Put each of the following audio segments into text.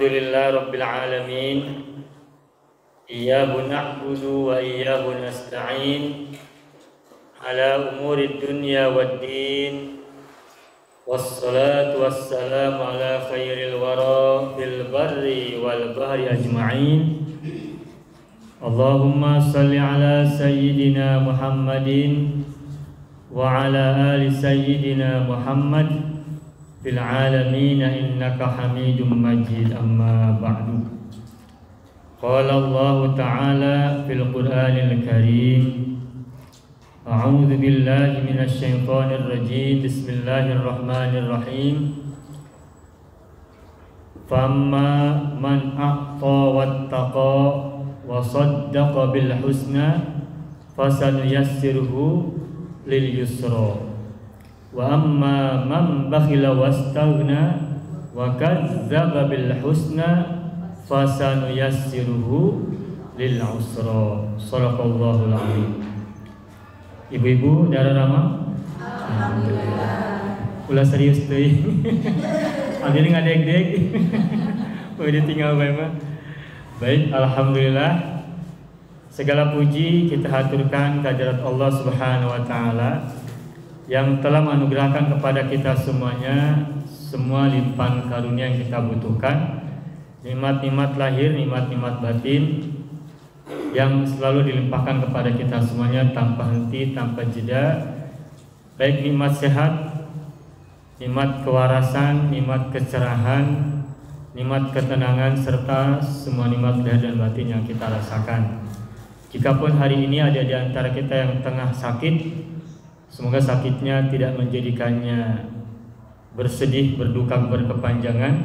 Alhamdulillah Rabbil Alamin. Iyyahu na'budu wa iyyahu nasta'in ala umuri dunya waddin. Wassalatu wassalamu ala khairil wara fil barri wal bahri ajma'in. Allahumma salli ala sayyidina Muhammadin wa ala ali sayyidina Muhammad fil alamin innaka hamidum majid. Amma ba'du. Qala Allah ta'ala fil Qur'anil Karim, a'udzu billahi minasy syaithanir rajim. Bismillahirrahmanirrahim. Famma man a'ta wattaqa wa saddaqa bil husna fasanuyassiruhu lil yusra. Wa amma man bakhila wastaghna wa kadzdzaba bil husna fasanuyassiruhu lil usra. Shallallahul azim. Ibu-ibu darah Rama, alhamdulillah. Ulah serius teh. Adine ngadeg-deg. Udah tinggal bae mah. Baik, alhamdulillah. Segala puji kita haturkan kehadirat Allah Subhanahu wa taala yang telah menganugerahkan kepada kita semuanya semua limpahan karunia yang kita butuhkan, nikmat-nikmat lahir, nikmat-nikmat batin yang selalu dilimpahkan kepada kita semuanya tanpa henti, tanpa jeda. Baik nikmat sehat, nikmat kewarasan, nikmat kecerahan, nikmat ketenangan, serta semua nikmat lahir dan batin yang kita rasakan. Jikapun hari ini ada di antara kita yang tengah sakit, semoga sakitnya tidak menjadikannya bersedih, berduka, berkepanjangan,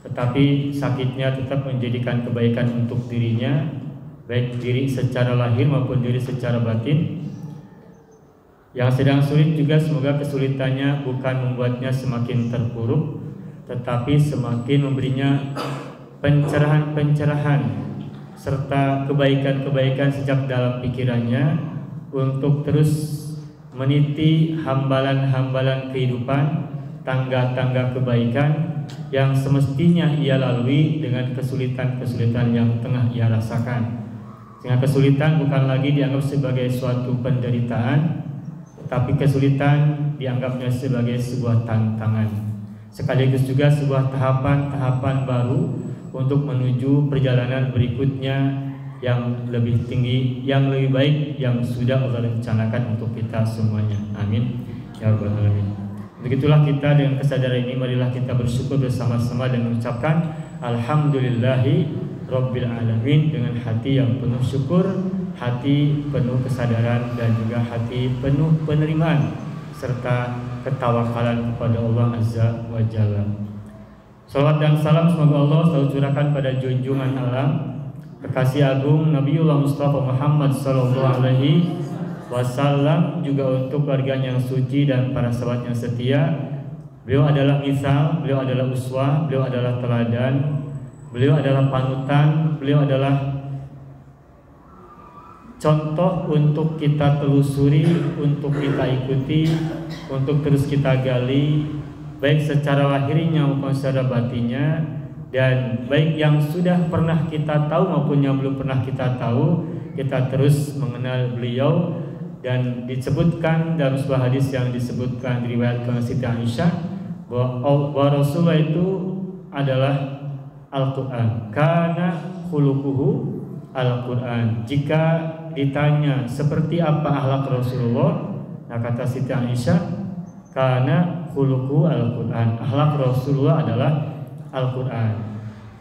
tetapi sakitnya tetap menjadikan kebaikan untuk dirinya, baik diri secara lahir maupun diri secara batin. Yang sedang sulit juga semoga kesulitannya bukan membuatnya semakin terpuruk, tetapi semakin memberinya pencerahan-pencerahan serta kebaikan-kebaikan sejak dalam pikirannya untuk terus meniti hambalan-hambalan kehidupan, tangga-tangga kebaikan yang semestinya ia lalui dengan kesulitan-kesulitan yang tengah ia rasakan. Sehingga kesulitan bukan lagi dianggap sebagai suatu penderitaan, tapi kesulitan dianggapnya sebagai sebuah tantangan, sekaligus juga sebuah tahapan-tahapan baru untuk menuju perjalanan berikutnya yang lebih tinggi, yang lebih baik, yang sudah Allah rencanakan untuk kita semuanya. Amin ya rabbal alamin. Begitulah kita dengan kesadaran ini, marilah kita bersyukur bersama-sama dan mengucapkan alhamdulillahi rabbil alamin dengan hati yang penuh syukur, hati penuh kesadaran, dan juga hati penuh penerimaan serta ketawakalan kepada Allah Azza wa Jalla. Salawat dan salam semoga Allah selalu curahkan pada junjungan alam, kekasih agung Nabiullah Mustafa Muhammad sallallahu alaihi wasallam, juga untuk keluarganya yang suci dan para sahabat yang setia. Beliau adalah misal, beliau adalah uswah, beliau adalah teladan, beliau adalah panutan, beliau adalah contoh untuk kita telusuri, untuk kita ikuti, untuk terus kita gali, baik secara lahirnya maupun secara batinnya. Dan baik yang sudah pernah kita tahu maupun yang belum pernah kita tahu, kita terus mengenal beliau. Dan disebutkan dalam sebuah hadis yang disebutkan diriwayatkan Siti Aisyah bahwa Rasulullah itu adalah Al-Quran, kana khuluquhu Al-Quran. Jika ditanya seperti apa akhlak Rasulullah, nah kata Siti Aisyah, kana khuluquhu Al-Quran, akhlak Rasulullah adalah Al-Quran.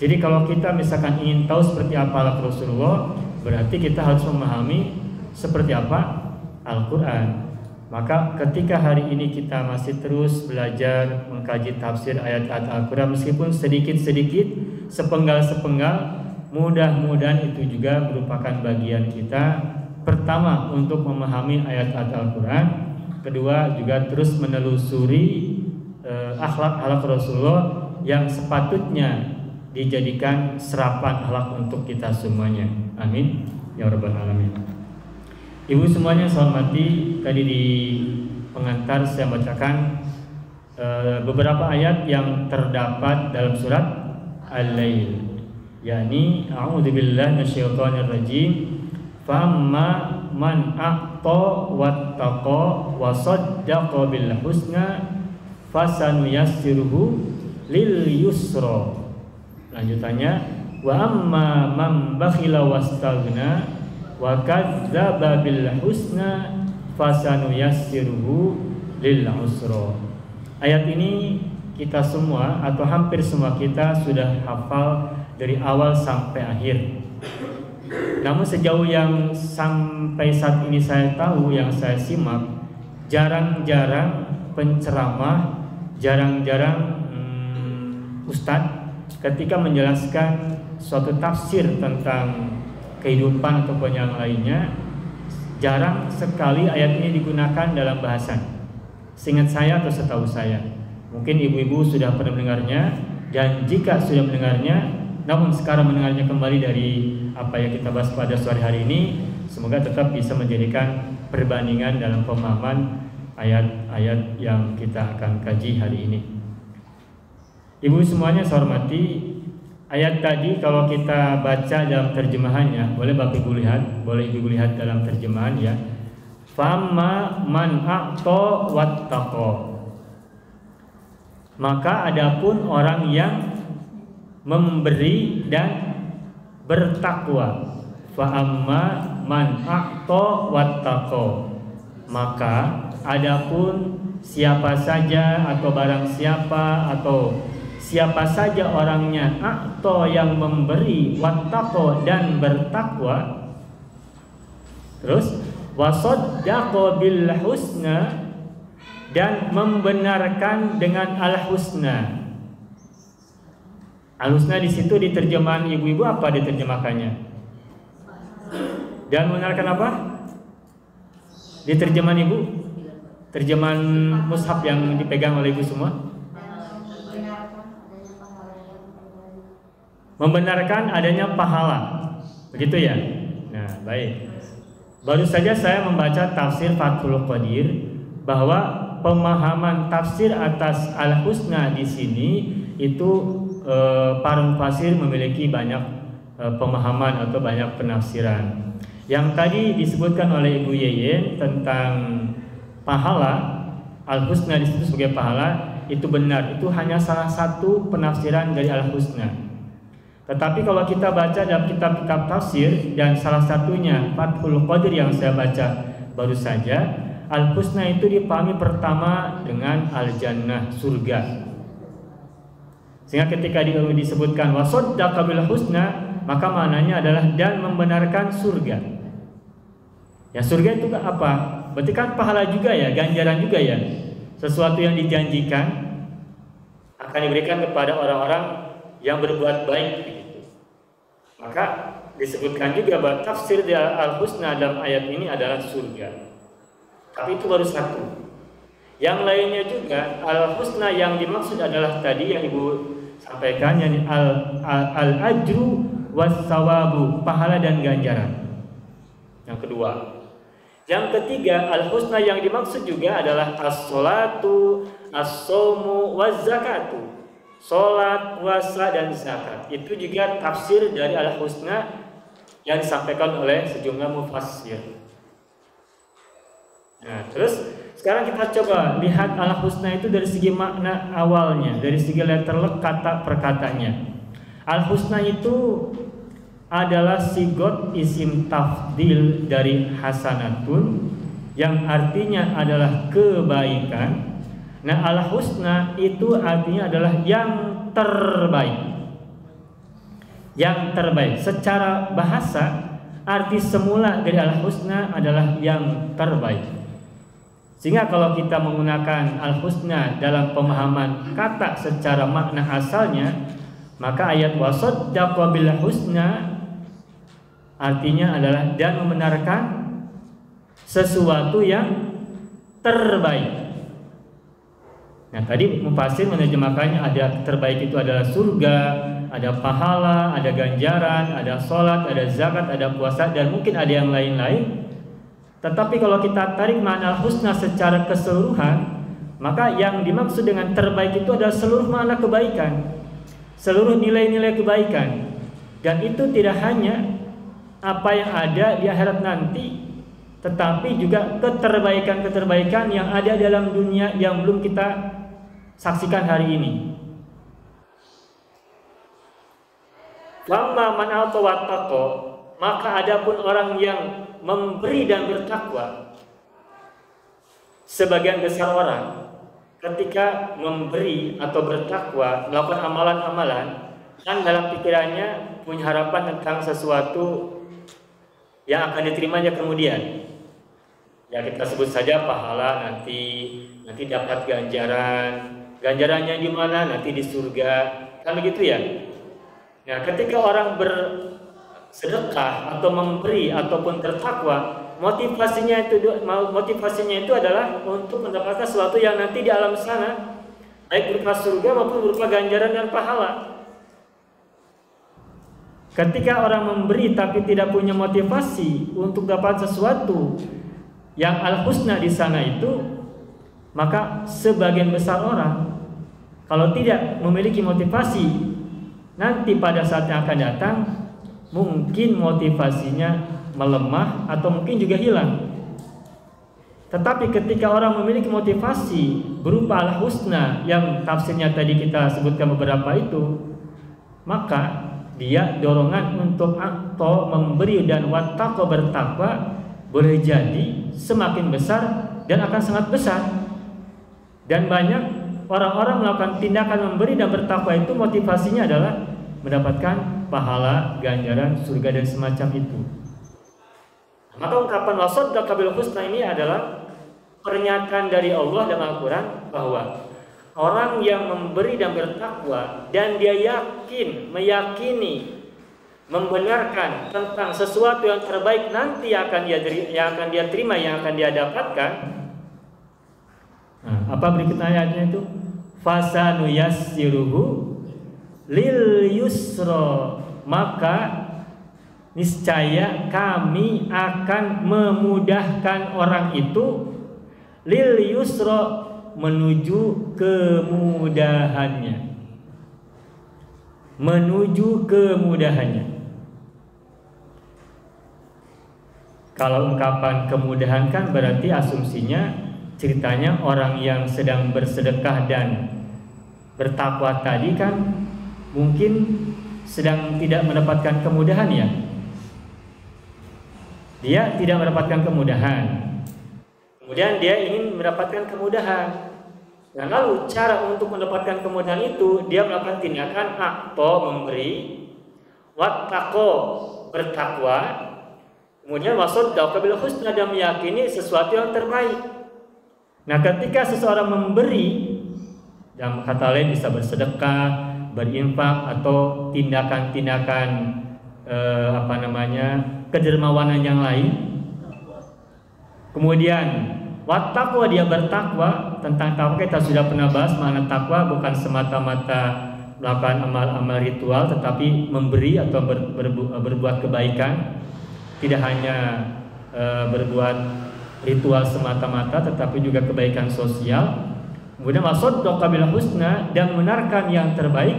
Jadi kalau kita misalkan ingin tahu seperti apa akhlak Rasulullah, berarti kita harus memahami seperti apa Al-Quran. Maka ketika hari ini kita masih terus belajar mengkaji tafsir ayat-ayat Al-Quran, meskipun sedikit-sedikit, sepenggal-sepenggal, mudah-mudahan itu juga merupakan bagian kita. Pertama, untuk memahami ayat-ayat Al-Quran. Kedua, juga terus menelusuri akhlak-akhlak Rasulullah yang sepatutnya dijadikan serapan akhlak untuk kita semuanya. Amin ya rabbal alamin. Ibu semuanya saya hormati, tadi di pengantar saya bacakan beberapa ayat yang terdapat dalam surat al-lail. Yani a'udzubillahi minasyaitonirrajim. Famma man a'ta wattaqa wa saddaqa bil husna fasanuyassiruhu lil yusra. Lanjutannya, wa amma man bakhila wastaghna wa kadzdzaba bil husna fasanuyassiruhu lil usra. Ayat ini kita semua atau hampir semua kita sudah hafal dari awal sampai akhir. Namun sejauh yang sampai saat ini saya tahu, yang saya simak, jarang-jarang penceramah, jarang-jarang ustadz ketika menjelaskan suatu tafsir tentang kehidupan ataupun yang lainnya, jarang sekali ayat ini digunakan dalam bahasan. Seingat saya atau setahu saya, mungkin ibu-ibu sudah pernah mendengarnya, dan jika sudah mendengarnya namun sekarang mendengarnya kembali dari apa yang kita bahas pada sore hari ini, semoga tetap bisa menjadikan perbandingan dalam pemahaman ayat-ayat yang kita akan kaji hari ini. Ibu semuanya saya hormati, ayat tadi kalau kita baca dalam terjemahannya, boleh Bapak Ibu lihat, boleh Ibu lihat dalam terjemahan ya. Famma man a'ta wattaqa. Maka adapun orang yang memberi dan bertakwa. Fa amma man a'ta wattaqa. Maka adapun siapa saja atau barang siapa atau siapa saja orangnya a'ta yang memberi, wattaqa dan bertakwa, terus wasaddaqa bil husna dan membenarkan dengan al husna. Al husna di situ di terjemahan ibu-ibu apa diterjemahkannya? Dan membenarkan apa? Di terjemahan ibu? Terjemahan mushaf yang dipegang oleh ibu semua? Membenarkan adanya pahala. Begitu ya? Nah, baik. Baru saja saya membaca tafsir Fathul Qadir bahwa pemahaman tafsir atas al-husna di sini itu para mufassir memiliki banyak pemahaman atau banyak penafsiran. Yang tadi disebutkan oleh Ibu Yeyen tentang pahala, al-husna di situ sebagai pahala, itu benar. Itu hanya salah satu penafsiran dari al-husna. Tetapi kalau kita baca dalam kitab-kitab tafsir, dan salah satunya Fathul Qadir yang saya baca baru saja, al-husna itu dipahami pertama dengan al-jannah, surga. Sehingga ketika disebutkan wasaddaqa bil husna, maka maknanya adalah dan membenarkan surga. Ya, surga itu apa? Berarti kan pahala juga ya, ganjaran juga ya. Sesuatu yang dijanjikan akan diberikan kepada orang-orang yang berbuat baik begitu. Maka disebutkan juga bahwa tafsir al-husna dalam ayat ini adalah surga. Tapi itu baru satu. Yang lainnya juga al-husna yang dimaksud adalah tadi yang Ibu sampaikan, yakni al-ajru was-sawabu, pahala dan ganjaran. Yang kedua. Yang ketiga, al-husna yang dimaksud juga adalah as-salatu, as-shaumu waz-zakatu. Salat, puasa dan zakat. Itu juga tafsir dari al-husna yang disampaikan oleh sejumlah mufassir. Nah, terus sekarang kita coba lihat al-husna itu dari segi makna awalnya, dari segi letterlek kata perkataannya. Al-husna itu adalah sigot isim tafdil dari hasanatun, yang artinya adalah kebaikan. Nah, al-husna itu artinya adalah yang terbaik. Yang terbaik. Secara bahasa, arti semula dari al-husna adalah yang terbaik. Sehingga kalau kita menggunakan al-husna dalam pemahaman kata secara makna asalnya, maka ayat wasaddaqa bil husna artinya adalah dan membenarkan sesuatu yang terbaik. Nah, tadi mufassir menerjemahkannya ada terbaik itu adalah surga, ada pahala, ada ganjaran, ada sholat, ada zakat, ada puasa, dan mungkin ada yang lain-lain. Tetapi kalau kita tarik makna al-husna secara keseluruhan, maka yang dimaksud dengan terbaik itu adalah seluruh makna kebaikan. seluruh nilai-nilai kebaikan. Dan itu tidak hanya apa yang ada di akhirat nanti, tetapi juga keterbaikan-keterbaikan yang ada dalam dunia yang belum kita saksikan hari ini. Wamma man a'ta wattaqa, maka adapun orang yang memberi dan bertakwa, sebagian besar orang ketika memberi atau bertakwa, melakukan amalan-amalan, kan dalam pikirannya punya harapan tentang sesuatu yang akan diterimanya kemudian. Ya kita sebut saja pahala, nanti dapat ganjarannya di mana? Nanti di surga, kan begitu ya. Nah, ketika orang bersedekah atau memberi ataupun bertakwa, motivasinya itu adalah untuk mendapatkan sesuatu yang nanti di alam sana, baik berupa surga maupun berupa ganjaran dan pahala. Ketika orang memberi tapi tidak punya motivasi untuk dapat sesuatu yang al-husna di sana itu, maka sebagian besar orang kalau tidak memiliki motivasi, nanti pada saat yang akan datang mungkin motivasinya melemah atau mungkin juga hilang. Tetapi ketika orang memiliki motivasi berupa al-husna yang tafsirnya tadi kita sebutkan beberapa itu, maka dia dorongan untuk atau memberi dan wattaqo bertakwa boleh jadi semakin besar dan akan sangat besar. Dan banyak orang-orang melakukan tindakan memberi dan bertakwa itu motivasinya adalah mendapatkan pahala, ganjaran, surga dan semacam itu. Maka ungkapan wasaddaqa bil husna ini adalah pernyataan dari Allah dalam Al-Quran bahwa orang yang memberi dan bertakwa dan dia meyakini, membenarkan tentang sesuatu yang terbaik nanti yang akan dia terima, yang akan dia dapatkan. Nah, apa berikut ayatnya itu? Fasanuyassiruhu lil yusra, maka niscaya kami akan memudahkan orang itu lil yusra, menuju kemudahannya. Kalau ungkapan kemudahan kan berarti asumsinya ceritanya orang yang sedang bersedekah dan bertakwa tadi kan mungkin sedang tidak mendapatkan kemudahan ya. Dia tidak mendapatkan kemudahan, kemudian dia ingin mendapatkan kemudahan. Nah, lalu cara untuk mendapatkan kemudahan itu dia melakukan tindakan atau memberi, wattaqo bertakwa, kemudian wasaddaqa bil husna, dan meyakini sesuatu yang terbaik. Nah, ketika seseorang memberi, dalam kata lain bisa bersedekah, berinfak atau tindakan-tindakan kedermawanan yang lain. Kemudian wattaqwa, dia bertakwa. Tentang takwa kita sudah pernah bahas, makna takwa bukan semata-mata melakukan amal-amal ritual, tetapi memberi atau berbuat kebaikan. Tidak hanya berbuat ritual semata-mata, tetapi juga kebaikan sosial. Kemudian wasaddaqa bil husna, dan membenarkan yang terbaik.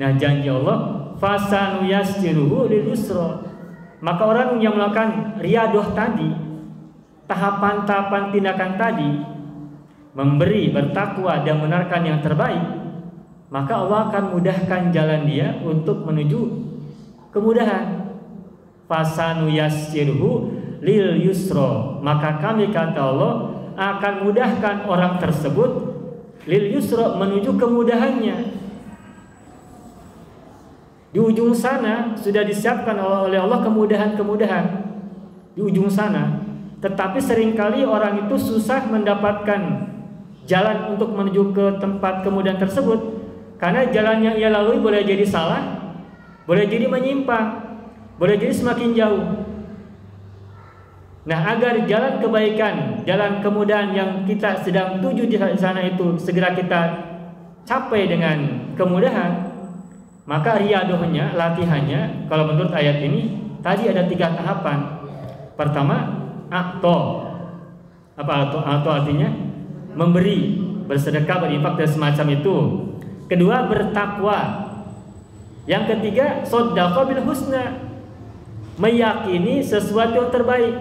Nah, janji Allah fasanuyassiruhu lil yusra, maka orang yang melakukan riyadah tadi, tahapan-tahapan tindakan tadi, memberi, bertakwa dan membenarkan yang terbaik, maka Allah akan mudahkan jalan dia untuk menuju kemudahan. Fasanuyassiruhu lil yusra, maka kami, kata Allah, akan mudahkan orang tersebut lil yusra, menuju kemudahannya. Di ujung sana sudah disiapkan oleh Allah kemudahan-kemudahan di ujung sana. Tetapi seringkali orang itu susah mendapatkan jalan untuk menuju ke tempat kemudahan tersebut, karena jalan yang ia lalui boleh jadi salah, boleh jadi menyimpang, boleh jadi semakin jauh. Nah, agar jalan kebaikan, jalan kemudahan yang kita sedang tuju di sana itu segera kita capai dengan kemudahan, maka riyadohnya, latihannya, kalau menurut ayat ini tadi ada 3 tahapan. Pertama, atau artinya memberi, bersedekah, berinfak dan semacam itu. Kedua, bertakwa. Yang ketiga, shaddaqa bil husna, meyakini sesuatu yang terbaik,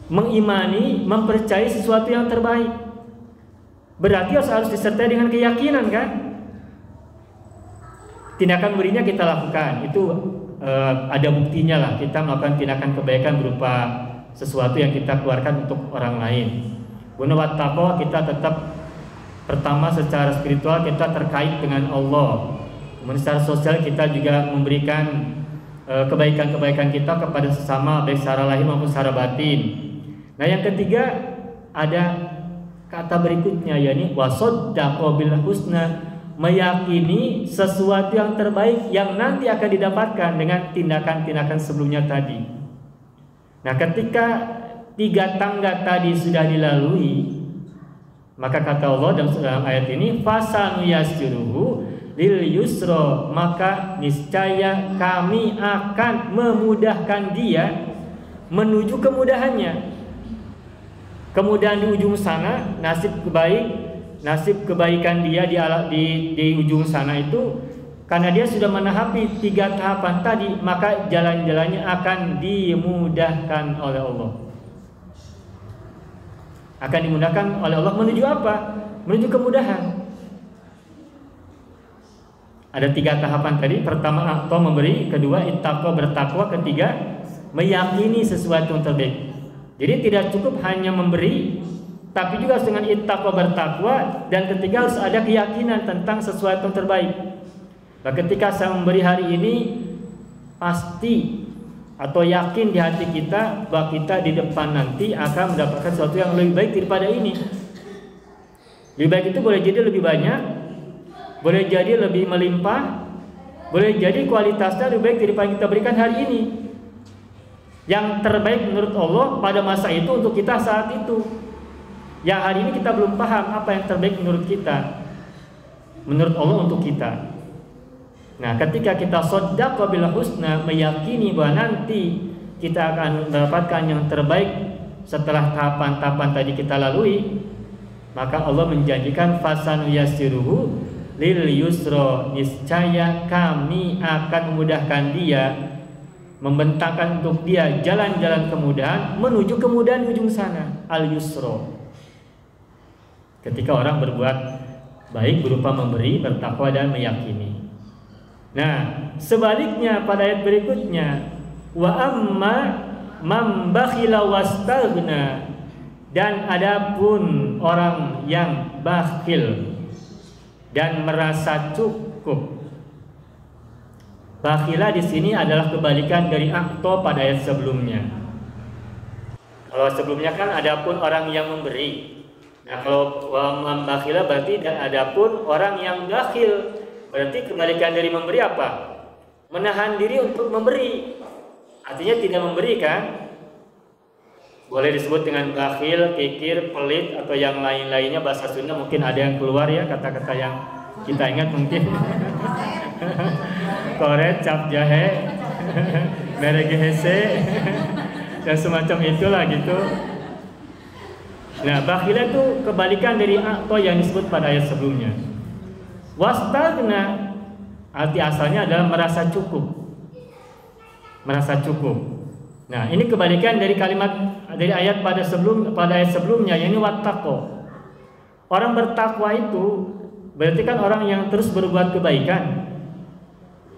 mengimani, mempercayai sesuatu yang terbaik. Berarti harus disertai dengan keyakinan kan? Tindakan berinya kita lakukan, itu ada buktinya lah. Kita melakukan tindakan kebaikan berupa sesuatu yang kita keluarkan untuk orang lain. Guna wattaqwa, kita tetap pertama secara spiritual kita terkait dengan Allah. Kemudian secara sosial kita juga memberikan kebaikan-kebaikan kita kepada sesama, baik secara lahir maupun secara batin. Nah, yang ketiga ada kata berikutnya, yakni wasaddaqa bil husna, meyakini sesuatu yang terbaik yang nanti akan didapatkan dengan tindakan-tindakan sebelumnya tadi. Nah, ketika 3 tangga tadi sudah dilalui, maka kata Allah dalam ayat ini, fasanu yassiruhu lil yusra, maka niscaya kami akan memudahkan dia menuju kemudahannya. Kemudahan di ujung sana, nasib kebaikan dia di ujung sana itu, karena dia sudah menahapi 3 tahapan tadi, maka jalan-jalannya akan dimudahkan oleh Allah. Akan dimudahkan oleh Allah menuju apa? Menuju kemudahan. Ada 3 tahapan tadi. Pertama, atau memberi. Kedua, ittaqwa, bertakwa. Ketiga, meyakini sesuatu yang terbaik. Jadi tidak cukup hanya memberi, tapi juga dengan ittaqwa, bertakwa. Dan ketiga, harus ada keyakinan tentang sesuatu yang terbaik. Nah, ketika saya memberi hari ini, pasti atau yakin di hati kita bahwa kita di depan nanti akan mendapatkan sesuatu yang lebih baik daripada ini. Lebih baik itu boleh jadi lebih banyak, boleh jadi lebih melimpah, boleh jadi kualitasnya lebih baik daripada yang kita berikan hari ini. Yang terbaik menurut Allah pada masa itu untuk kita saat itu. Yang hari ini kita belum paham apa yang terbaik menurut kita, menurut Allah untuk kita. Nah, ketika kita shaddaqa bil husna, meyakini bahwa nanti kita akan mendapatkan yang terbaik setelah tahapan-tahapan tadi kita lalui, maka Allah menjanjikan fasanu yassiruhu lil yusra, niscaya kami akan memudahkan dia, membentangkan untuk dia jalan-jalan kemudahan menuju kemudahan di ujung sana, al yusra. Ketika orang berbuat baik berupa memberi, bertakwa dan meyakini. Nah, sebaliknya pada ayat berikutnya, wa amma man bakhila wastaghna, dan adapun orang yang bakhil dan merasa cukup. Bakhila di sini adalah kebalikan dari akto pada ayat sebelumnya. Kalau sebelumnya kan adapun orang yang memberi. Nah, kalau wa man bakhila berarti dan adapun orang yang bakhil. Berarti kebalikan dari memberi apa? Menahan diri untuk memberi. Artinya tidak memberi kan? Boleh disebut dengan bakhil, kikir, pelit, atau yang lain-lainnya. Bahasa Sunda mungkin ada yang keluar ya, kata-kata yang kita ingat mungkin. Koret, cap jahe, merek hese, dan semacam itulah gitu. Nah, bakhil itu kebalikan dari atau yang disebut pada ayat sebelumnya. Wastaghna, arti asalnya adalah merasa cukup. Merasa cukup. Nah, ini kebalikan dari kalimat dari ayat pada ayat sebelumnya, yakni wattaqo. Orang bertakwa itu berarti kan orang yang terus berbuat kebaikan.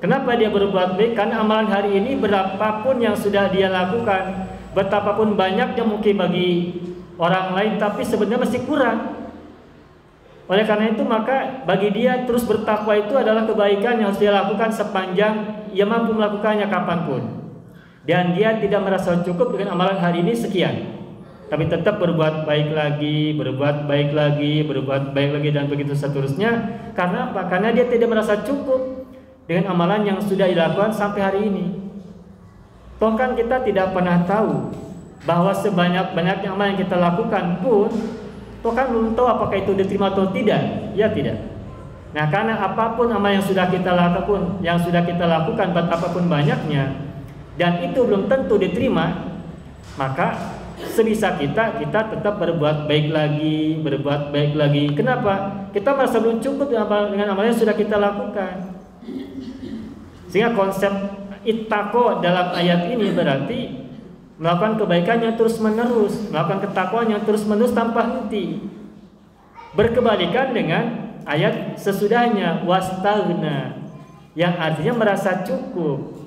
Kenapa dia berbuat baik? Karena amalan hari ini berapapun yang sudah dia lakukan, betapapun banyaknya mungkin bagi orang lain, tapi sebenarnya masih kurang. Oleh karena itu maka bagi dia terus bertakwa itu adalah kebaikan yang harus dia lakukan sepanjang ia mampu melakukannya kapanpun. Dan dia tidak merasa cukup dengan amalan hari ini sekian, tapi tetap berbuat baik lagi, berbuat baik lagi, berbuat baik lagi, dan begitu seterusnya. Karena apa? Karena dia tidak merasa cukup dengan amalan yang sudah dilakukan sampai hari ini. Toh kan kita tidak pernah tahu bahwa sebanyak-banyaknya amalan yang kita lakukan pun toh kan belum tahu apakah itu diterima atau tidak. Ya tidak. Nah, karena apapun amal yang sudah kita lakukan, betapapun banyaknya, dan itu belum tentu diterima, maka sebisa kita tetap berbuat baik lagi. Kenapa? Kita merasa belum cukup dengan amal yang sudah kita lakukan. Sehingga konsep ittaqo dalam ayat ini berarti melakukan kebaikannya terus-menerus, melakukan ketakwaannya terus-menerus tanpa henti. Berkebalikan dengan ayat sesudahnya wastaghna, yang artinya merasa cukup.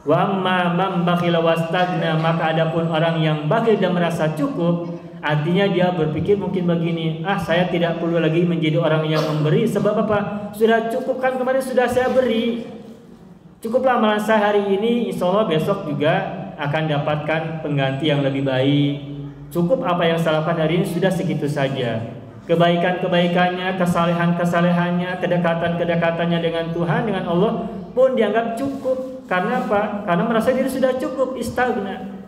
Wa amma man bakhila wastaghna, maka adapun orang yang bakhil dan merasa cukup, artinya dia berpikir mungkin begini, saya tidak perlu lagi menjadi orang yang memberi, sebab apa? Sudah cukup kan, kemarin sudah saya beri. Cukuplah amalan saya hari ini, insya Allah besok juga akan dapatkan pengganti yang lebih baik. Cukup apa yang saya lakukan hari ini, sudah segitu saja. Kebaikan-kebaikannya, kesalehan-kesalehannya, kedekatan-kedekatannya dengan Tuhan, dengan Allah pun dianggap cukup. Karena apa? Karena merasa diri sudah cukup, istaghna.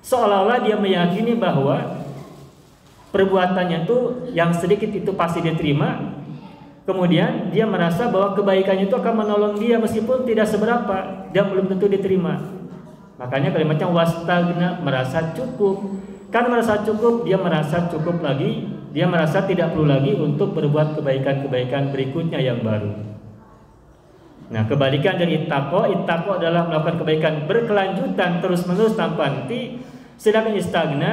Seolah-olah dia meyakini bahwa perbuatannya itu yang sedikit itu pasti diterima. Kemudian dia merasa bahwa kebaikannya itu akan menolong dia meskipun tidak seberapa, dia belum tentu diterima. Makanya kalimatnya wastaghna, merasa cukup. Karena merasa cukup, dia merasa cukup lagi, dia merasa tidak perlu lagi untuk berbuat kebaikan-kebaikan berikutnya yang baru. Nah, kebalikan dari ittaqo adalah melakukan kebaikan berkelanjutan terus-menerus tanpa henti. Sedangkan istaghna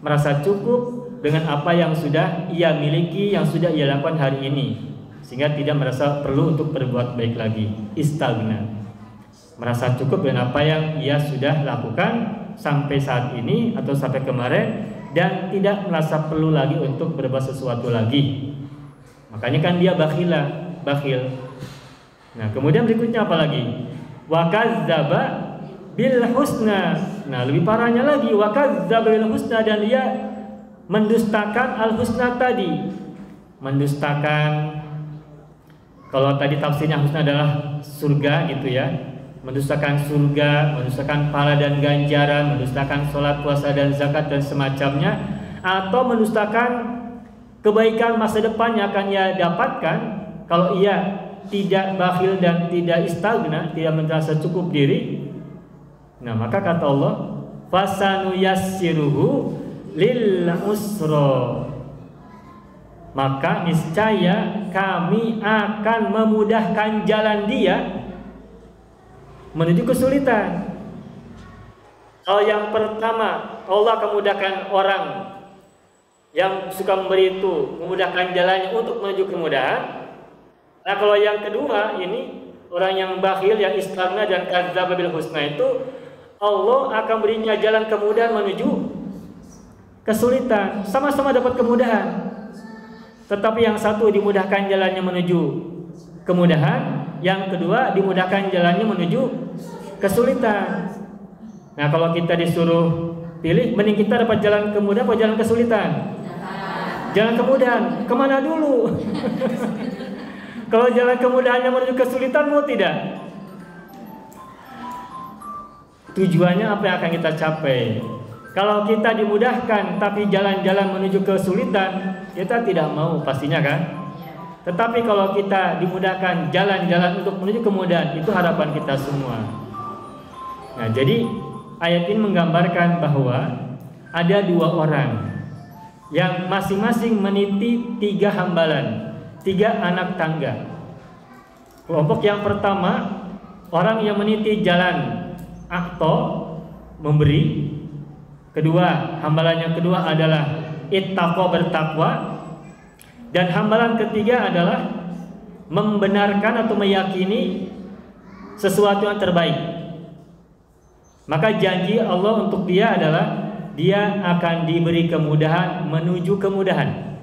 merasa cukup dengan apa yang sudah ia miliki, yang sudah ia lakukan hari ini, sehingga tidak merasa perlu untuk berbuat baik lagi. Istaghna merasa cukup dengan apa yang ia sudah lakukan sampai saat ini atau sampai kemarin, dan tidak merasa perlu lagi untuk berbuat sesuatu lagi. Makanya kan dia bakhil. Nah, kemudian berikutnya apa lagi? Wa kadzdzaba bil husna. Nah, lebih parahnya lagi, wa kadzdzaba bil husna, dan dia mendustakan al husna tadi. Mendustakan, kalau tadi tafsirnya husna adalah surga gitu ya. Mendustakan surga, mendustakan pahala dan ganjaran, mendustakan sholat, puasa dan zakat dan semacamnya, atau mendustakan kebaikan masa depan yang akan ia dapatkan kalau ia tidak bakhil dan tidak istaghna, tidak merasa cukup diri. Nah, maka kata Allah, fasanu yassiruhu lil usra, maka niscaya kami akan memudahkan jalan dia menuju kesulitan. Kalau yang pertama, Allah akan memudahkan orang yang suka memberi itu, memudahkan jalannya untuk menuju kemudahan. Nah, kalau yang kedua ini, orang yang bakhil, yang istaghna dan kadzdzaba bil husna, itu Allah akan berinya jalan kemudahan menuju kesulitan. Sama-sama dapat kemudahan, tetapi yang satu dimudahkan jalannya menuju kemudahan, yang kedua dimudahkan jalannya menuju kesulitan. Nah, kalau kita disuruh pilih, mending kita dapat jalan kemudahan atau jalan kesulitan? Jalan kemudahan. Kemana dulu? Kalau jalan kemudahannya menuju kesulitan, mau tidak? Tujuannya apa yang akan kita capai? Kalau kita dimudahkan tapi jalan-jalan menuju kesulitan, kita tidak mau pastinya kan? Tetapi kalau kita dimudahkan jalan-jalan untuk menuju kemudahan, itu harapan kita semua. Nah, jadi ayat ini menggambarkan bahwa ada dua orang yang masing-masing meniti 3 hambalan, 3 anak tangga. Kelompok yang pertama, orang yang meniti jalan akto, memberi. Kedua, hambalan yang kedua adalah ittaqo, bertakwa. Dan hambalan ketiga adalah membenarkan atau meyakini sesuatu yang terbaik. Maka janji Allah untuk dia adalah dia akan diberi kemudahan menuju kemudahan.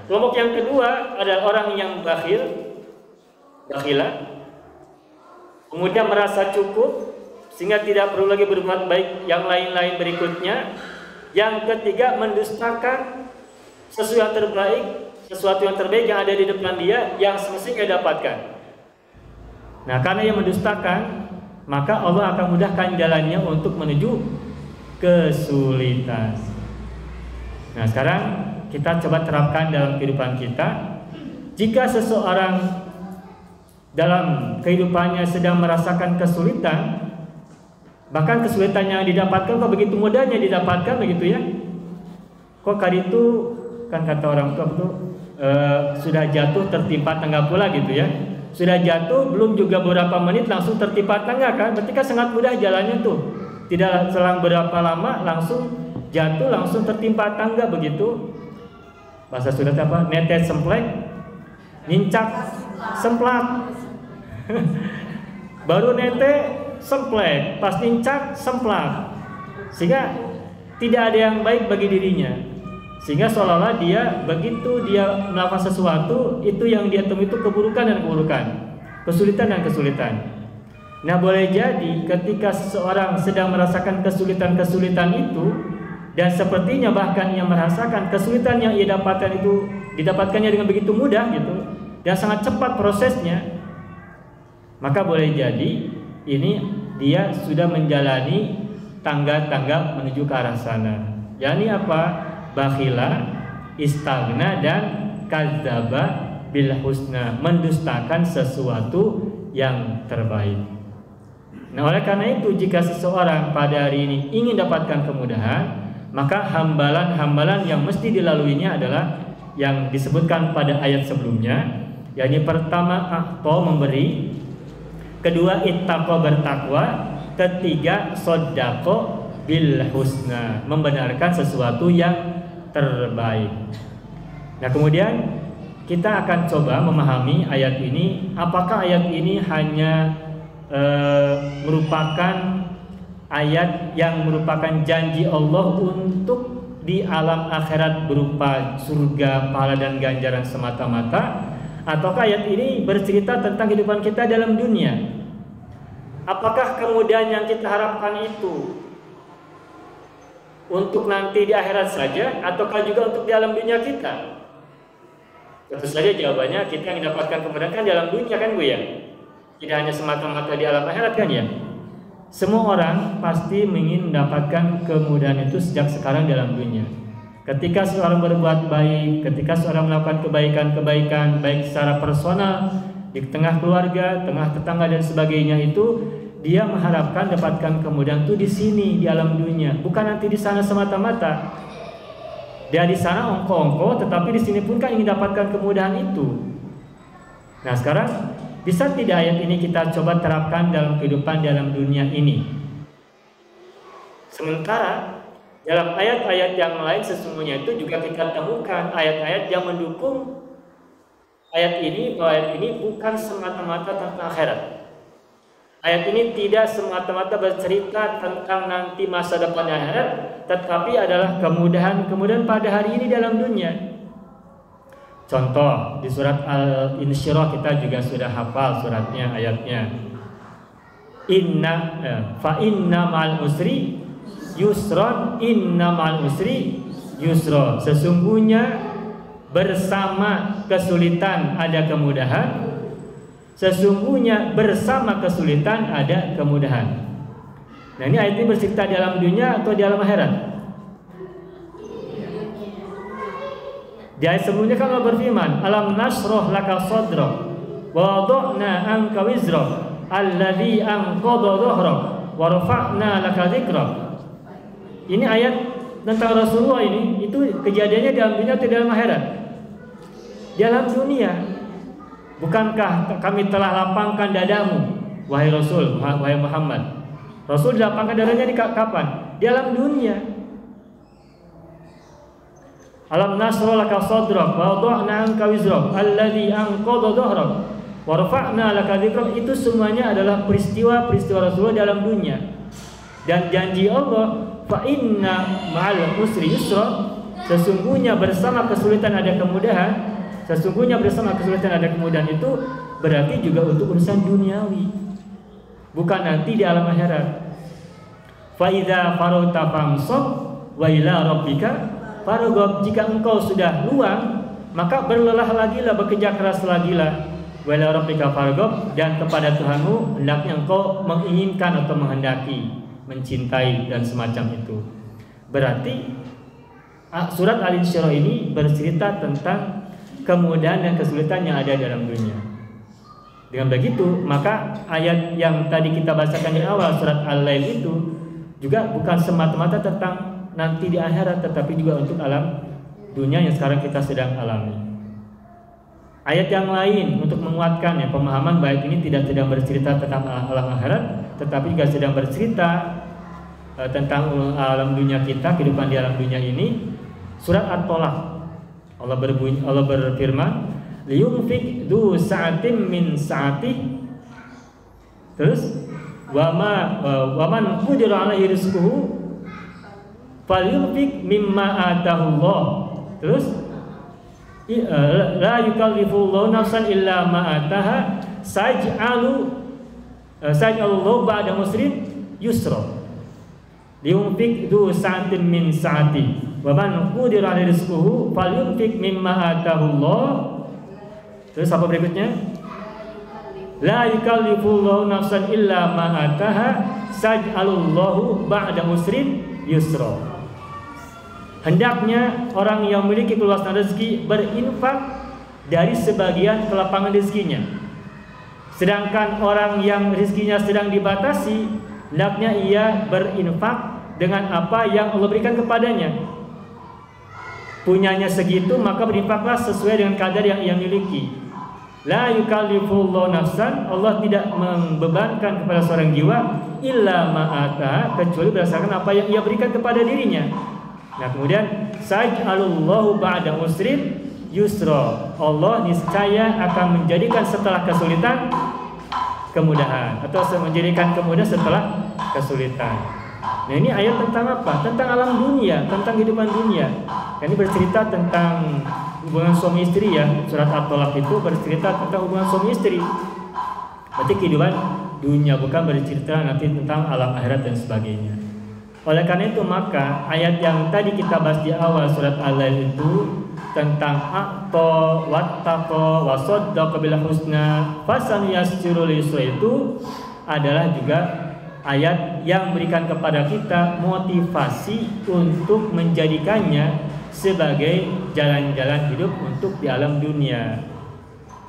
Kelompok yang kedua adalah orang yang bakhilah, kemudian merasa cukup sehingga tidak perlu lagi berbuat baik yang lain-lain berikutnya. Yang ketiga, mendustakan sesuatu yang terbaik yang ada di depan dia, yang semestinya dia dapatkan. Nah, karena ia mendustakan, maka Allah akan mudahkan jalannya untuk menuju kesulitan. Nah, sekarang kita coba terapkan dalam kehidupan kita. Jika seseorang dalam kehidupannya sedang merasakan kesulitan, bahkan kesulitan yang didapatkan kok begitu mudahnya didapatkan begitu ya, kok kali itu kan kata orang tua itu sudah jatuh tertimpa tangga pula gitu ya. Sudah jatuh, belum juga beberapa menit langsung tertimpa tangga kan? Berarti kan sangat mudah jalannya tuh. Tidak selang berapa lama langsung jatuh, langsung tertimpa tangga begitu. Bahasa Sunda apa? Netes semplek, nincak semplak. Baru nete semplek, pas nincak semplak. Sehingga tidak ada yang baik bagi dirinya. Sehingga seolah-olah dia begitu dia melakukan sesuatu, itu yang dia temui itu keburukan dan keburukan, kesulitan dan kesulitan. Nah, boleh jadi ketika seseorang sedang merasakan kesulitan-kesulitan itu, dan sepertinya bahkan ia merasakan kesulitan yang ia didapatkannya dengan begitu mudah gitu, dan sangat cepat prosesnya, maka boleh jadi ini dia sudah menjalani tangga-tangga menuju ke arah sana. Yani apa? Bakhila, istagna, dan kadzdzaba bil husna, mendustakan sesuatu yang terbaik. Nah, oleh karena itu jika seseorang pada hari ini ingin dapatkan kemudahan, maka hambalan-hambalan yang mesti dilaluinya adalah yang disebutkan pada ayat sebelumnya, yakni pertama a'ta memberi, kedua ittaqa bertakwa, ketiga shadaqah bil husna, membenarkan sesuatu yang terbaik. Nah, kemudian kita akan coba memahami ayat ini. Apakah ayat ini hanya merupakan ayat yang merupakan janji Allah untuk di alam akhirat berupa surga, pahala dan ganjaran semata-mata, ataukah ayat ini bercerita tentang kehidupan kita dalam dunia? Apakah kemudian yang kita harapkan itu untuk nanti di akhirat saja, ataukah juga untuk di alam dunia kita? Tentu saja jawabannya kita yang mendapatkan kemudahan kan di alam dunia kan Bu ya? Tidak hanya semata-mata di alam akhirat kan ya? Semua orang pasti ingin mendapatkan kemudahan itu sejak sekarang dalam dunia. Ketika seorang berbuat baik, ketika seorang melakukan kebaikan-kebaikan baik secara personal, di tengah keluarga, tengah tetangga dan sebagainya, itu dia mengharapkan dapatkan kemudahan itu di sini di alam dunia, bukan nanti di sana semata-mata. Dia di sana ongko-ongko, tetapi di sini pun kan ingin dapatkan kemudahan itu. Nah, sekarang bisa tidak ayat ini kita coba terapkan dalam kehidupan dalam dunia ini? Sementara dalam ayat-ayat yang lain sesungguhnya itu juga kita temukan ayat-ayat yang mendukung ayat ini, bahwa ayat ini bukan semata-mata tentang akhirat. Ayat ini tidak semata-mata bercerita tentang nanti masa depan akhirat, tetapi adalah kemudahan-kemudahan pada hari ini dalam dunia. Contoh di surat Al-Insyirah kita juga sudah hafal suratnya, ayatnya. Fa inna ma'al usri yusron, inna ma'al usri yusron. Sesungguhnya bersama kesulitan ada kemudahan, sesungguhnya bersama kesulitan ada kemudahan. Nah, ini ayat ini bercerita di alam dunia atau di alam akhirat? Di ayat sebelumnya kan Allah berfirman, alam nasroh laka sadrak wa wada'na anka wizrak alladhi anqadha dhahrak wa rafa'na laka dhikrak. Ini ayat tentang Rasulullah ini, itu kejadiannya di alam dunia atau di alam akhirat? Di alam dunia. Bukankah kami telah lapangkan dadamu, wahai Rasul, wahai Muhammad? Rasul dilapangkan dadanya di kapan? Di alam dunia. Alam nasroh laka sadrak wa wada'na anka wizrak alladhi anqadha dhahrak wa rafa'na laka dhikrak. Itu semuanya adalah peristiwa-peristiwa Rasulullah dalam dunia. Dan janji Allah, fa inna ma'al usri yusra, sesungguhnya bersama kesulitan ada kemudahan. Sesungguhnya bersama kesulitan ada kemudahan itu berarti juga untuk urusan duniawi, bukan nanti di alam akhirat. Fa idza farauta famsab wa ila rabbika farghab. Jika engkau sudah luang, maka berlelah lagilah, bekerja keras lagilah. Wa ila rabbika farghab, dan kepada Tuhanmu hendaknya engkau menginginkan atau menghendaki, mencintai dan semacam itu. Berarti surat Al-Insyirah ini bercerita tentang kemudahan dan kesulitan yang ada dalam dunia. Dengan begitu, maka ayat yang tadi kita bacakan di awal surat Al-Lail itu juga bukan semata-mata tentang nanti di akhirat, tetapi juga untuk alam dunia yang sekarang kita sedang alami. Ayat yang lain untuk menguatkan ya pemahaman bait ini tidak sedang bercerita tentang alam akhirat, tetapi juga sedang bercerita tentang alam dunia kita, kehidupan di alam dunia ini. Surat At-Tolaq, Allah berfirman, liyunfik du sa'atin min sa'atih. Terus waman qudira alaihi rizquhu falyunfik mimma atahullah. Terus la yukallifullahu nafsan illa ma ataha saj'alullahu ba'da musrin yusra. Liyunfik du sa'atin min sa'atih wa man qudira alaihi rizquhu falyunfik mimma atahullah. Terus apa berikutnya? La yukallifullahu nafsan illa ma ataha saj'alullahu ba'da usrin yusra. Hendaknya orang yang memiliki keluasan rezeki berinfak dari sebagian kelapangan rezekinya. Sedangkan orang yang rezekinya sedang dibatasi, hendaknya ia berinfak dengan apa yang Allah berikan kepadanya. Punyanya segitu, maka berinfaklah sesuai dengan kadar yang ia miliki. La yukallifullahu nafsan, Allah tidak membebankan kepada seorang jiwa illa ma'ata, kecuali berdasarkan apa yang ia berikan kepada dirinya. Nah kemudian saj'alullahu ba'da usrin yusra, Allah niscaya akan menjadikan setelah kesulitan kemudahan, atau menjadikan kemudahan setelah kesulitan. Nah ini ayat tentang apa? Tentang alam dunia, tentang kehidupan dunia. Ini bercerita tentang hubungan suami istri ya. Surat At-Tolaq itu bercerita tentang hubungan suami istri. Berarti kehidupan dunia, bukan bercerita nanti tentang alam akhirat dan sebagainya. Oleh karena itu maka ayat yang tadi kita bahas di awal surat Al-Lail itu tentang aqta wattaqa wa saddaqa bil husna fasanyassirul yusra itu adalah juga ayat yang memberikan kepada kita motivasi untuk menjadikannya sebagai jalan-jalan hidup untuk di alam dunia.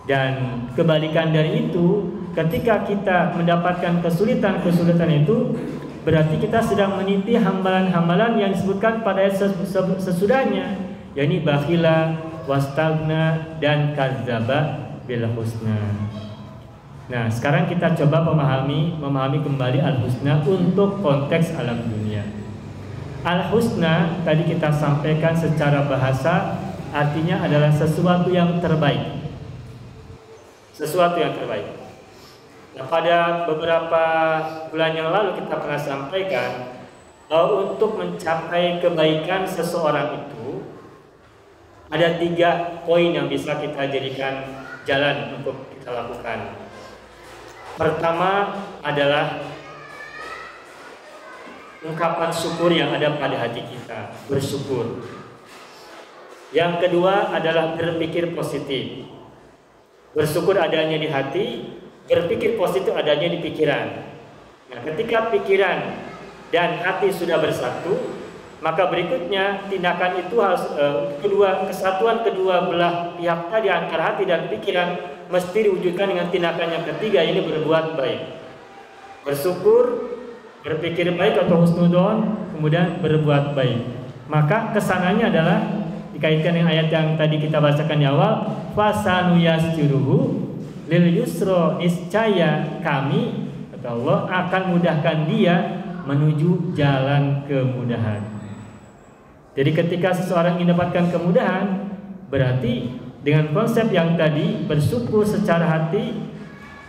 Dan kebalikan dari itu, ketika kita mendapatkan kesulitan-kesulitan itu, berarti kita sedang meniti hambalan-hambalan yang disebutkan pada ayat sesudahnya, yakni bakhila, wastagna, dan kadzdzaba bil husna. Nah, sekarang kita coba memahami kembali al-husna untuk konteks alam dunia. Al-husna tadi kita sampaikan secara bahasa artinya adalah sesuatu yang terbaik. Sesuatu yang terbaik. Nah, pada beberapa bulan yang lalu kita pernah sampaikan bahwa untuk mencapai kebaikan seseorang itu ada 3 poin yang bisa kita jadikan jalan untuk kita lakukan. Pertama adalah ungkapan syukur yang ada pada hati kita, bersyukur. Yang kedua adalah berpikir positif. Bersyukur adanya di hati, berpikir positif adanya di pikiran. Nah, ketika pikiran dan hati sudah bersatu, maka berikutnya tindakan itu harus kesatuan kedua belah pihak tadi antara hati dan pikiran mesti diwujudkan dengan tindakan yang ketiga, ini berbuat baik. Bersyukur, berpikir baik atau husnudon, kemudian berbuat baik. Maka kesananya adalah dikaitkan dengan ayat yang tadi kita bacakan di awal, fasanuyassiruhu lil yusra, niscaya kami kata Allah akan mudahkan dia menuju jalan kemudahan. Jadi ketika seseorang mendapatkan kemudahan, berarti dengan konsep yang tadi, bersyukur secara hati,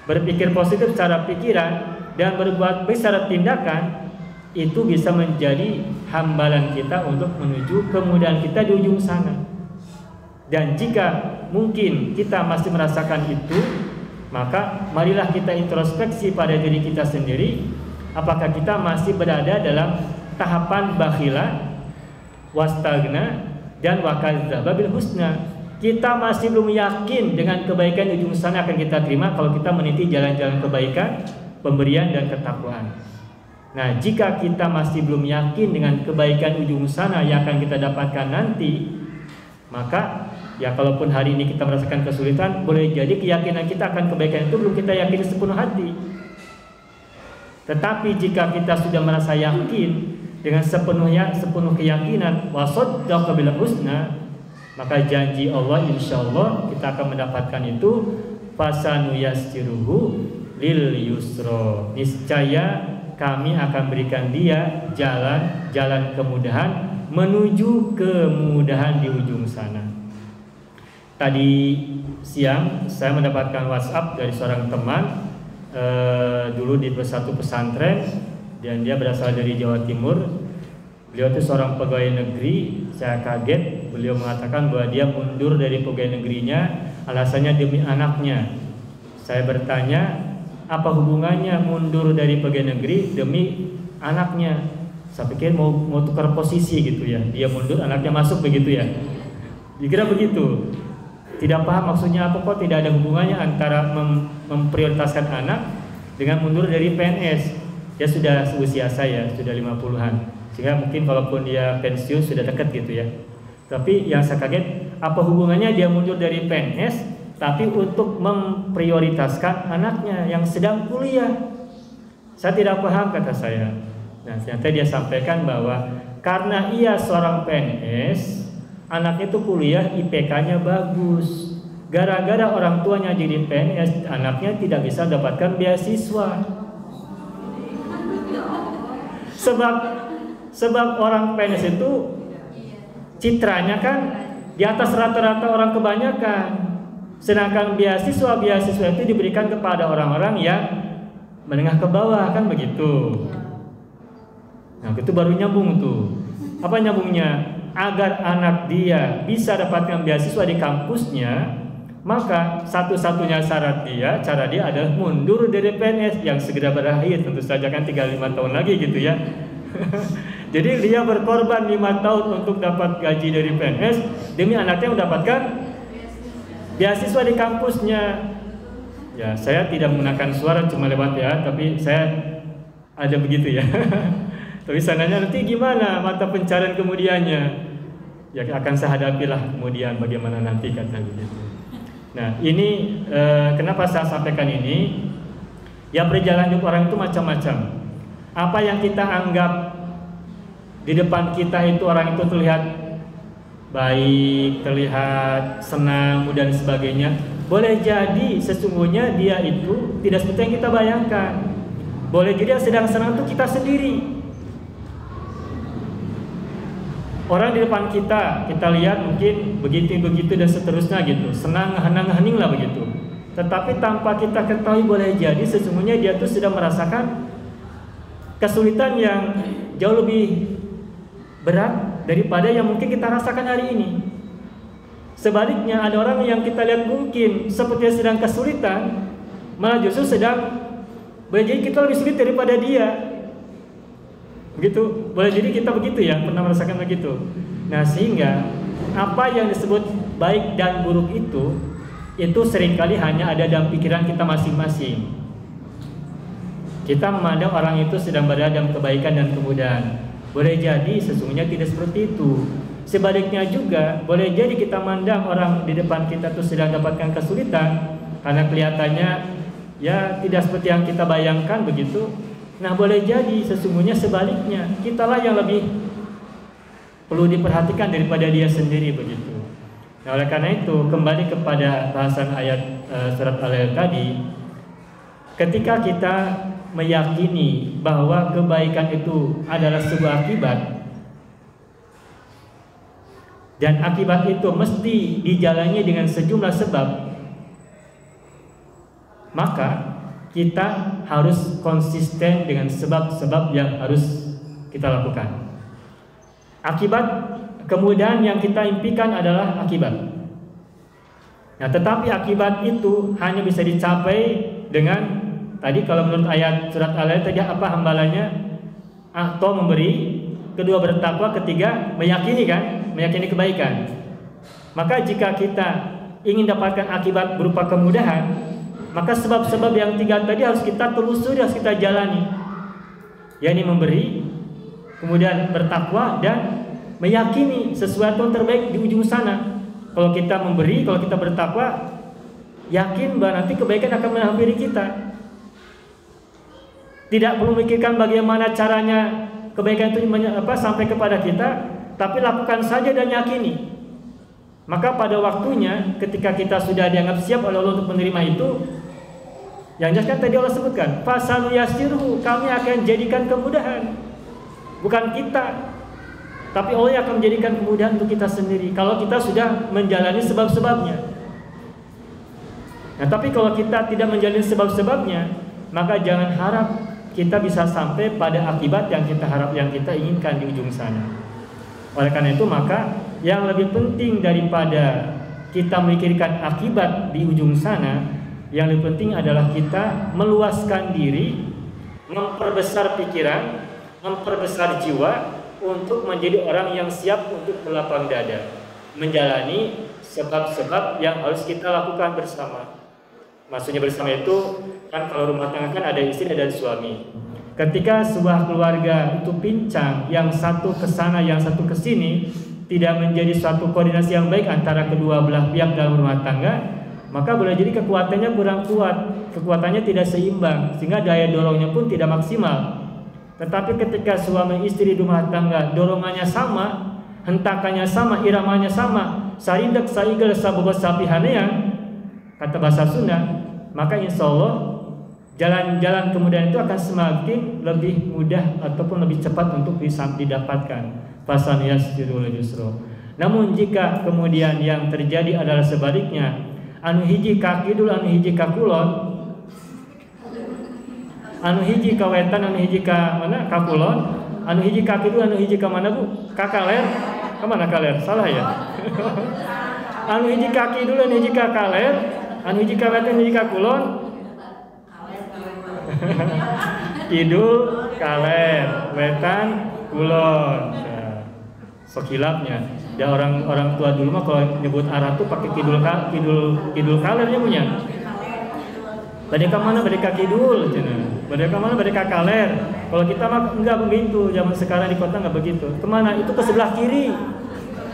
berpikir positif secara pikiran, dan berbuat baik secara tindakan, itu bisa menjadi hambalan kita untuk menuju kemudahan kita di ujung sana. Dan jika mungkin kita masih merasakan itu, maka marilah kita introspeksi pada diri kita sendiri, apakah kita masih berada dalam tahapan bakhila, wastagna, dan wakadzdzaba bil husna. Kita masih belum yakin dengan kebaikan di ujung sana akan kita terima kalau kita meniti jalan-jalan kebaikan, pemberian, dan ketakwaan. Nah, jika kita masih belum yakin dengan kebaikan ujung sana yang akan kita dapatkan nanti, maka ya kalaupun hari ini kita merasakan kesulitan, boleh jadi keyakinan kita akan kebaikan itu belum kita yakini sepenuh hati. Tetapi jika kita sudah merasa yakin dengan sepenuh keyakinan, wasaddaqa bil husna, maka janji Allah insya Allah kita akan mendapatkan itu, fasanuyassiruhu lil yusra, niscaya kami akan berikan dia jalan kemudahan menuju kemudahan di ujung sana. Tadi siang saya mendapatkan WhatsApp dari seorang teman, dulu di satu pesantren, dan dia berasal dari Jawa Timur. Beliau itu seorang pegawai negeri. Saya kaget, beliau mengatakan bahwa dia mundur dari pegawai negerinya alasannya demi anaknya. Saya bertanya, apa hubungannya mundur dari pegawai negeri demi anaknya? Saya pikir mau tukar posisi gitu ya, dia mundur anaknya masuk begitu ya. Dikira begitu. Tidak paham maksudnya apa, kok tidak ada hubungannya antara memprioritaskan anak dengan mundur dari PNS. Dia sudah usia saya, sudah 50-an. Sehingga mungkin kalaupun dia pensiun sudah dekat gitu ya. Tapi yang saya kaget, apa hubungannya dia mundur dari PNS tapi untuk memprioritaskan anaknya yang sedang kuliah? Saya tidak paham, kata saya. Nah, ternyata dia sampaikan bahwa karena ia seorang PNS, anaknya itu kuliah, IPK-nya bagus. Gara-gara orang tuanya jadi PNS, anaknya tidak bisa dapatkan beasiswa. Sebab orang PNS itu citranya kan di atas rata-rata orang kebanyakan. Sedangkan beasiswa itu diberikan kepada orang-orang yang menengah ke bawah, kan begitu. Nah, itu baru nyambung tuh. Apa nyambungnya? Agar anak dia bisa dapatkan beasiswa di kampusnya, maka satu-satunya cara dia adalah mundur dari PNS yang segera berakhir, tentu saja kan tinggal 5 tahun lagi gitu ya. Jadi dia berkorban 5 tahun untuk dapat gaji dari PNS demi anaknya mendapatkan beasiswa di kampusnya. Ya, saya tidak menggunakan suara, cuma lewat ya, tapi saya ada begitu ya. Tapi sananya nanti gimana mata pencarian kemudiannya? Ya akan saya hadapilah kemudian bagaimana nanti, kata begitu. Nah, ini kenapa saya sampaikan ini? Ya, perjalanan hidup orang itu macam-macam. Apa yang kita anggap di depan kita itu orang itu terlihat baik, terlihat senang, mudah dan sebagainya, boleh jadi sesungguhnya dia itu tidak seperti yang kita bayangkan. Boleh jadi yang sedang senang itu kita sendiri. Orang di depan kita lihat mungkin begitu dan seterusnya gitu, senang, hening lah begitu. Tetapi tanpa kita ketahui boleh jadi sesungguhnya dia tuh sedang merasakan kesulitan yang jauh lebih berat daripada yang mungkin kita rasakan hari ini. Sebaliknya ada orang yang kita lihat mungkin seperti sedang kesulitan, malah justru sedang boleh jadi kita lebih sulit daripada dia. Begitu, boleh jadi kita begitu ya, pernah merasakan begitu. Nah, sehingga apa yang disebut baik dan buruk itu seringkali hanya ada dalam pikiran kita masing-masing. Kita memandang orang itu sedang berada dalam kebaikan dan kemudahan. Boleh jadi sesungguhnya tidak seperti itu. Sebaliknya juga boleh jadi kita mandang orang di depan kita itu sedang dapatkan kesulitan karena kelihatannya ya tidak seperti yang kita bayangkan begitu. Nah, boleh jadi sesungguhnya sebaliknya, kitalah yang lebih perlu diperhatikan daripada dia sendiri begitu. Nah, oleh karena itu kembali kepada bahasan ayat surat Al-Lail tadi, ketika kita meyakini bahwa kebaikan itu adalah sebuah akibat dan akibat itu mesti dijalani dengan sejumlah sebab, maka kita harus konsisten dengan sebab-sebab yang harus kita lakukan. Akibat kemudahan yang kita impikan adalah akibat. Nah, tetapi akibat itu hanya bisa dicapai dengan tadi kalau menurut ayat surat Al-Lail tadi apa hambalannya? Atau memberi, kedua bertakwa, ketiga meyakini kan? Meyakini kebaikan. Maka jika kita ingin dapatkan akibat berupa kemudahan, maka sebab-sebab yang 3 tadi harus kita telusuri, harus kita jalani. yakni memberi, kemudian bertakwa dan meyakini sesuatu yang terbaik di ujung sana. Kalau kita memberi, kalau kita bertakwa, yakin bahwa nanti kebaikan akan menghampiri kita. Tidak perlu memikirkan bagaimana caranya kebaikan itu sampai kepada kita, tapi lakukan saja dan yakini. Maka pada waktunya ketika kita sudah dianggap siap oleh Allah untuk menerima itu, yang jelas kan tadi Allah sebutkan, fasanuyasiruhu, kami akan jadikan kemudahan. Bukan kita, tapi Allah yang akan menjadikan kemudahan untuk kita sendiri kalau kita sudah menjalani sebab-sebabnya. Nah, tapi kalau kita tidak menjalani sebab-sebabnya, maka jangan harap kita bisa sampai pada akibat yang kita harap, yang kita inginkan di ujung sana. Oleh karena itu, maka yang lebih penting daripada kita memikirkan akibat di ujung sana, yang lebih penting adalah kita meluaskan diri, memperbesar pikiran, memperbesar jiwa untuk menjadi orang yang siap untuk berlapang dada, menjalani sebab-sebab yang harus kita lakukan bersama. Maksudnya bersama itu kan kalau rumah tangga kan ada istri dan suami. Ketika sebuah keluarga itu pincang, yang satu ke sana, yang satu ke sini, tidak menjadi suatu koordinasi yang baik antara kedua belah pihak dalam rumah tangga, maka boleh jadi kekuatannya kurang kuat, kekuatannya tidak seimbang, sehingga daya dorongnya pun tidak maksimal. Tetapi ketika suami istri di rumah tangga dorongannya sama, hentakannya sama, iramanya sama, sarindak saigel sabogot sapihanean, kata bahasa Sunda, maka insya Allah jalan-jalan kemudian itu akan semakin lebih mudah ataupun lebih cepat untuk bisa didapatkan. Fasanuyasiruhu yusra. Namun jika kemudian yang terjadi adalah sebaliknya, anu hiji ka kidul, anu hiji ka kulon, anu hiji ka wetan, anu hiji ka mana? Ka kulon, anu hiji ka kidul, anu hiji ka mana Bu? Ka kaler. Ka mana kaler? Salah ya. Anu hiji ka kidul, anu hiji ka kaler, anu hiji ka wetan, anu hiji ka kulon. Kidul, kaler, wetan, kulon. Sokilapnya, ya orang tua dulu mah kalau nyebut arah tuh pakai kidul kalernya punya. Badeka mana badeka kidul, badeka mana badeka kaler. Kalau kita mah enggak begitu, zaman sekarang di kota enggak begitu. Kemana? Itu ke sebelah kiri,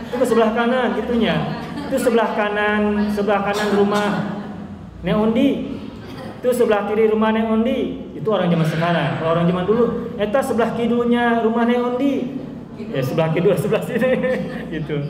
itu ke sebelah kanan, gitunya. Itu sebelah kanan rumah Neondi. Itu sebelah kiri rumah Neondi. Itu orang zaman sekarang. Kalau orang zaman dulu, eta sebelah kidulnya rumah Neondi. Ya sebelah kedua sebelah sini gitu.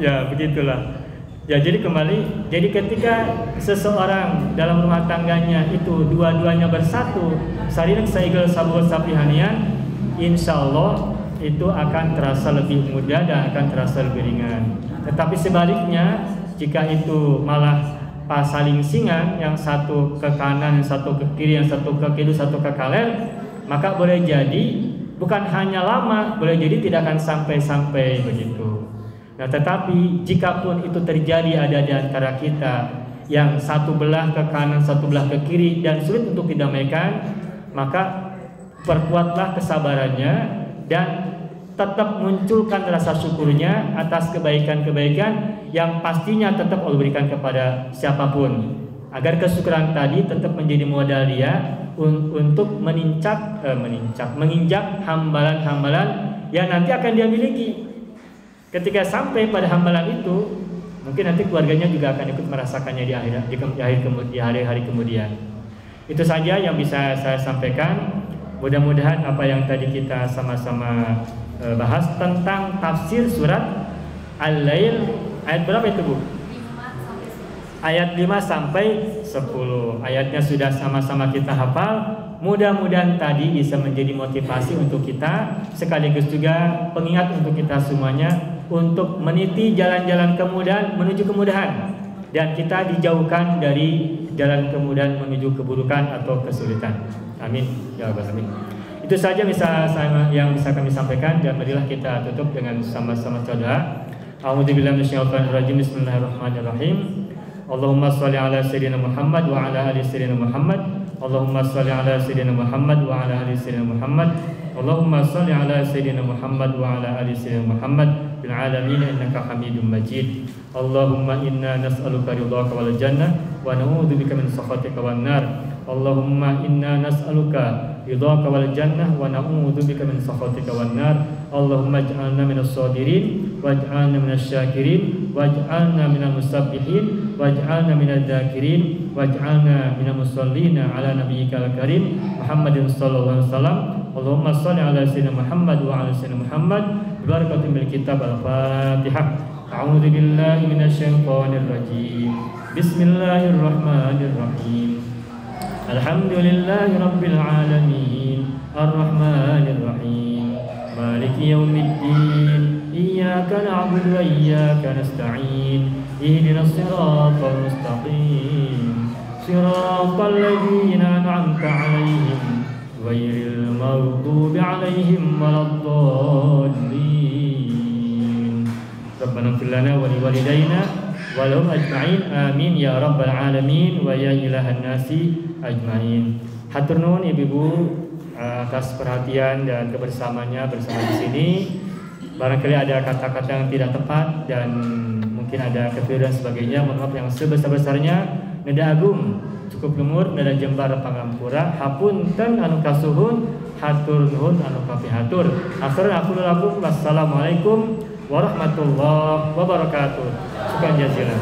Ya begitulah. Ya jadi kembali, jadi ketika seseorang dalam rumah tangganya itu dua-duanya bersatu, sarinak saigel sabugot sapihanian, insyaallah itu akan terasa lebih mudah dan akan terasa lebih ringan. Tetapi sebaliknya, jika itu malah pas saling singan, yang satu ke kanan, yang satu ke kiri, yang satu ke kidul, satu ke kaler, maka boleh jadi bukan hanya lama, boleh jadi tidak akan sampai begitu. Nah, tetapi jikapun itu terjadi ada di antara kita yang satu belah ke kanan, satu belah ke kiri dan sulit untuk didamaikan, maka perkuatlah kesabarannya dan tetap munculkan rasa syukurnya atas kebaikan-kebaikan yang pastinya tetap Allah berikan kepada siapapun, agar kesyukuran tadi tetap menjadi modal dia untuk menginjak hambalan-hambalan yang nanti akan dia miliki. Ketika sampai pada hambalan itu, mungkin nanti keluarganya juga akan ikut merasakannya di hari-hari kemudian. Itu saja yang bisa saya sampaikan. Mudah-mudahan apa yang tadi kita sama-sama bahas tentang tafsir surat Al-Lail, ayat berapa itu Bu? Ayat 5 sampai 10. Ayatnya sudah sama-sama kita hafal. Mudah-mudahan tadi bisa menjadi motivasi untuk kita, sekaligus juga pengingat untuk kita semuanya untuk meniti jalan-jalan kemudahan menuju kemudahan, dan kita dijauhkan dari jalan kemudahan menuju keburukan atau kesulitan. Amin ya rabbal alamin. Itu saja yang bisa kami sampaikan, dan marilah kita tutup dengan sama-sama doa. A'udzubillahi minasyaitonir rajim. Bismillahirrahmanirrahim. Allahumma sholli ala sayyidina Muhammad wa ala ali sayyidina Muhammad. Allahumma sholli ala sayyidina Muhammad wa ala ali sayyidina Muhammad. Allahumma sholli ala sayyidina Muhammad wa ala ali sayyidina Muhammad fil alamin innaka Hamidum Majid. Allahumma inna nas'aluka ridhaka wal jannah wa na'udzubika min sakhatika wan nar. Allahumma inna nas'aluka ridhaka wal jannah wa na'udzubika min sakhatika wan nar. Allahumma ij'alna minas sabirin waj'alna minasy syakirin waj'alna minal musabbihin waj'alna minadz dzakirin waj'alna minal musallina ala nabiyyikal karim Muhammadin sallallahu alaihi wasallam. Allahumma shalli ala sayyidina Muhammad wa ala sayyidina Muhammad. Barakatul kitab al-Fatihah. A'udzu billahi minasyaitonir rajim. Bismillahirrahmanirrahim. Alhamdulillahi rabbil alamin. Arrahmanir rahim. Maliki yaumiddin. Iyyaka na'budu wa iyyaka nasta'in. Ihdinas siratal mustaqim. Siratal ladzina an'amta 'alaihim ghairil maghdubi 'alaihim waladdallin. Rabbana ighfir lana wa liwalidayna wa lahum ajma'in. Amin ya rabbal alamin wa ya ilahan nasi ajma'in. Hatur nuhun ibu-ibu atas perhatian dan kebersamaannya bersama di sini. Barangkali ada kata-kata yang tidak tepat dan mungkin ada kekeliruan dan sebagainya. Mohon maaf yang sebesar-besarnya. Neda agung cukup lumur neda jembar pangampura. Hapunten anu kasuhun, hatur nuhun anu kapihatur. Akhirna aku lakum wassalamualaikum warahmatullahi wabarakatuh. Syukran jazilan.